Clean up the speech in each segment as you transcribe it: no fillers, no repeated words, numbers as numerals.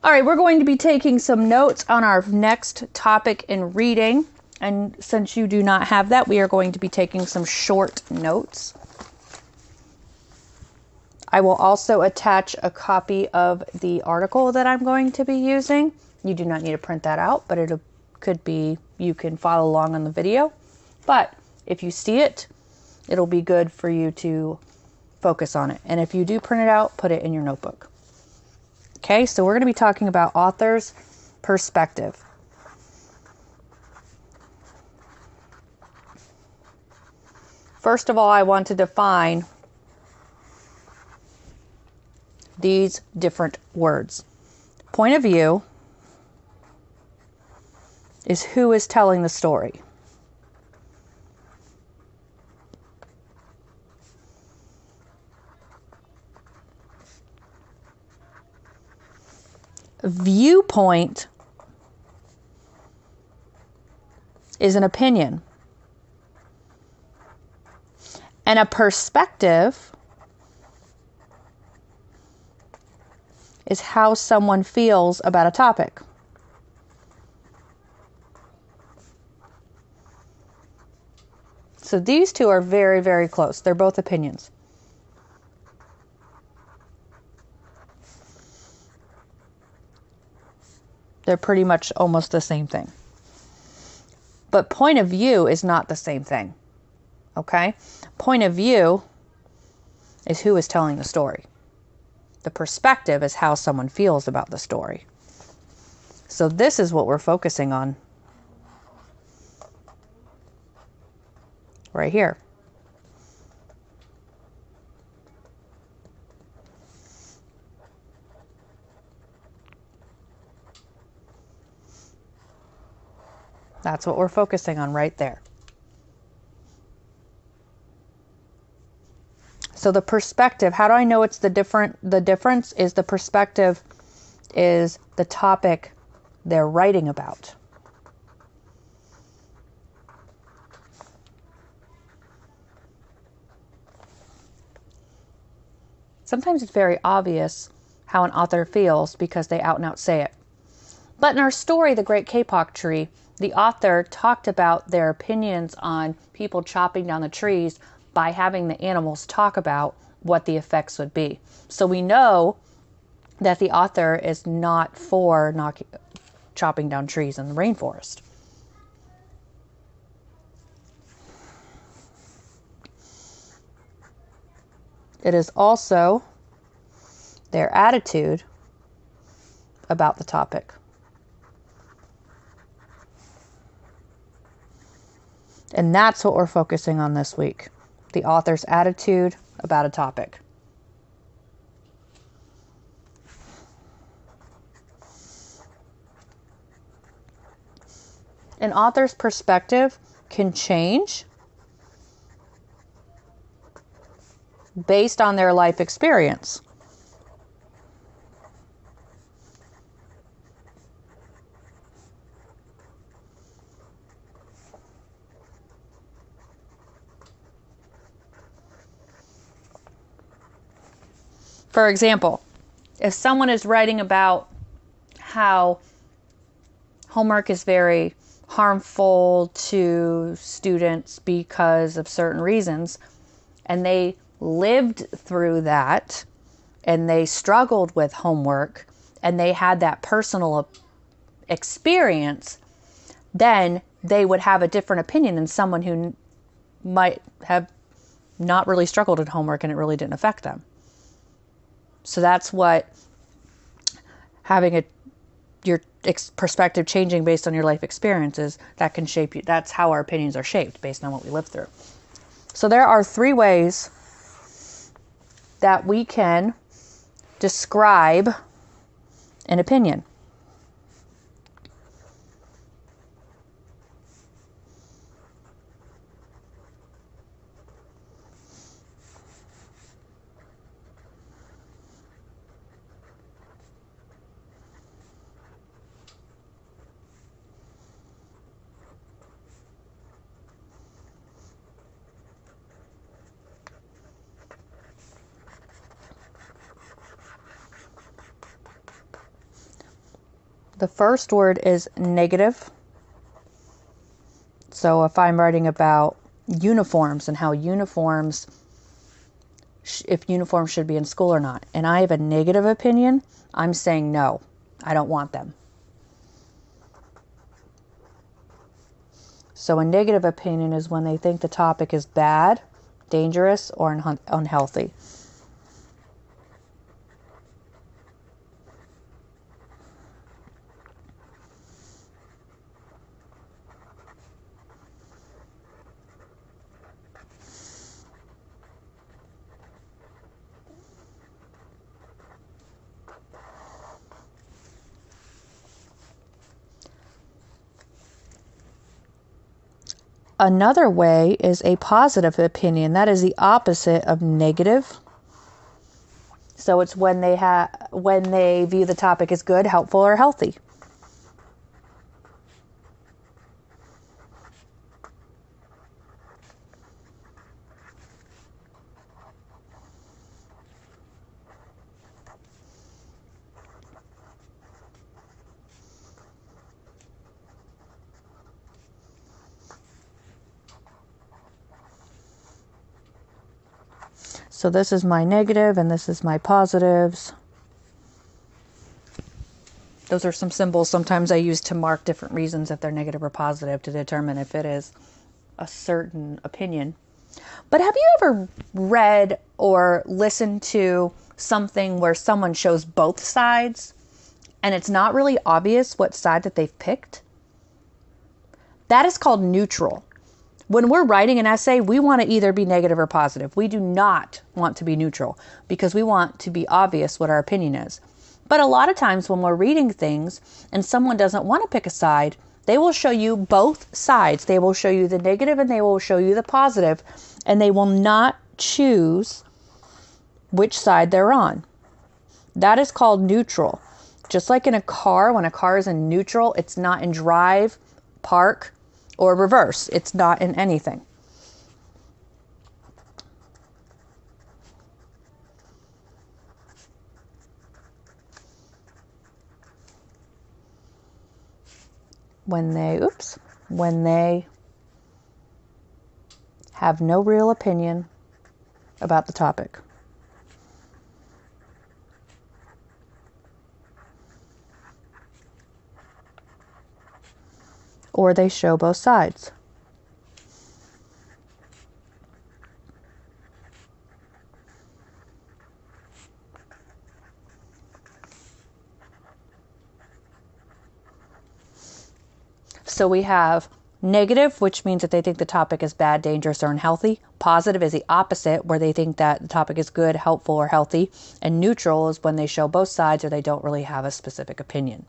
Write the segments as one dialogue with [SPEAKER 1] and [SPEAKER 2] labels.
[SPEAKER 1] All right, we're going to be taking some notes on our next topic in reading. And since you do not have that, we are going to be taking some short notes. I will also attach a copy of the article that I'm going to be using. You do not need to print that out, but it could be, you can follow along on the video. But if you see it, it'll be good for you to focus on it. And if you do print it out, put it in your notebook. Okay, so we're going to be talking about author's perspective. First of all, I want to define these different words. Point of view is who is telling the story. Viewpoint is an opinion. And a perspective is how someone feels about a topic. So these two are very, very close. They're both opinions. They're pretty much almost the same thing. But point of view is not the same thing. Okay? Point of view is who is telling the story. The perspective is how someone feels about the story. So this is what we're focusing on right here. That's what we're focusing on right there. So the perspective, how do I know it's the difference is the perspective is the topic they're writing about. Sometimes it's very obvious how an author feels because they out and out say it. But in our story, The Great Kapok Tree, the author talked about their opinions on people chopping down the trees by having the animals talk about what the effects would be. So we know that the author is not for chopping down trees in the rainforest. It is also their attitude about the topic. And that's what we're focusing on this week. The author's attitude about a topic. An author's perspective can change based on their life experience. For example, if someone is writing about how homework is very harmful to students because of certain reasons, and they lived through that, and they struggled with homework, and they had that personal experience, then they would have a different opinion than someone who might have not really struggled with homework and it really didn't affect them. So that's what having your perspective changing based on your life experiences, that can shape you. That's how our opinions are shaped based on what we live through. So there are 3 ways that we can describe an opinion. The first word is negative. So if I'm writing about uniforms and how uniforms, if uniforms should be in school or not, and I have a negative opinion, I'm saying no, I don't want them. So a negative opinion is when they think the topic is bad, dangerous, or unhealthy. Another way is a positive opinion. That is the opposite of negative. So it's when they view the topic as good, helpful, or healthy. So this is my negative and this is my positives. Those are some symbols sometimes I use to mark different reasons if they're negative or positive to determine if it is a certain opinion. But have you ever read or listened to something where someone shows both sides and it's not really obvious what side that they've picked? That is called neutral. When we're writing an essay, we want to either be negative or positive. We do not want to be neutral because we want to be obvious what our opinion is. But a lot of times when we're reading things and someone doesn't want to pick a side, they will show you both sides. They will show you the negative and they will show you the positive, and they will not choose which side they're on. That is called neutral. Just like in a car, when a car is in neutral, it's not in drive, park, or reverse. It's not in anything. When they have no real opinion about the topic. Or they show both sides. So we have negative, which means that they think the topic is bad, dangerous, or unhealthy. Positive is the opposite, where they think that the topic is good, helpful, or healthy. And neutral is when they show both sides or they don't really have a specific opinion.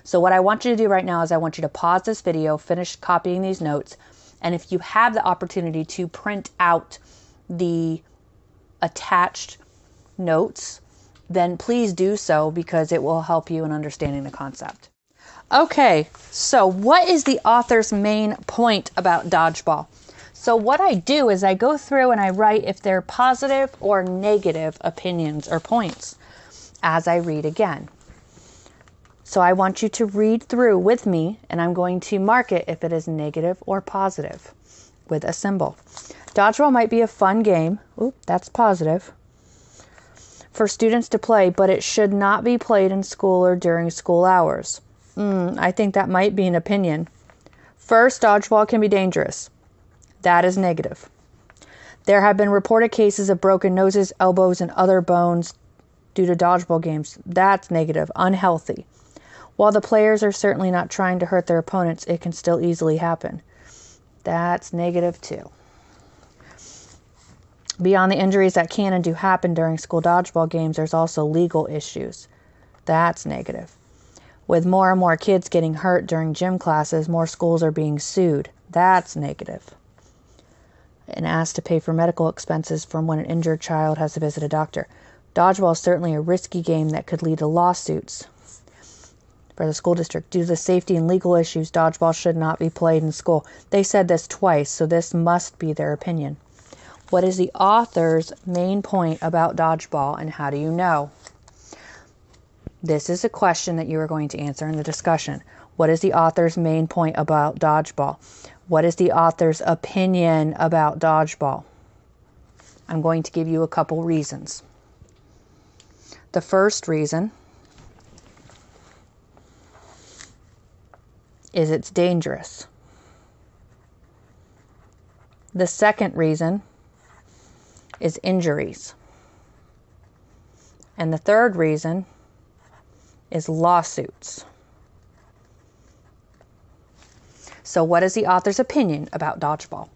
[SPEAKER 1] So what I want you to do right now is I want you to pause this video, finish copying these notes, and if you have the opportunity to print out the attached notes, then please do so because it will help you in understanding the concept. Okay, so what is the author's main point about dodgeball? So what I do is I go through and I write if they're positive or negative opinions or points as I read again. So I want you to read through with me, and I'm going to mark it if it is negative or positive with a symbol. Dodgeball might be a fun game. Oop, that's positive. For students to play, but it should not be played in school or during school hours. I think that might be an opinion. First, dodgeball can be dangerous. That is negative. There have been reported cases of broken noses, elbows, and other bones due to dodgeball games. That's negative, unhealthy. While the players are certainly not trying to hurt their opponents, it can still easily happen. That's negative too. Beyond the injuries that can and do happen during school dodgeball games, there's also legal issues. That's negative. With more and more kids getting hurt during gym classes, more schools are being sued. That's negative. And asked to pay for medical expenses from when an injured child has to visit a doctor. Dodgeball is certainly a risky game that could lead to lawsuits for the school district. Due to the safety and legal issues, dodgeball should not be played in school. They said this twice, so this must be their opinion. What is the author's main point about dodgeball, and how do you know? This is a question that you are going to answer in the discussion. What is the author's main point about dodgeball? What is the author's opinion about dodgeball? I'm going to give you a couple reasons. The first reason is it's dangerous. The second reason is injuries. And the third reason is lawsuits. So what is the author's opinion about dodgeball?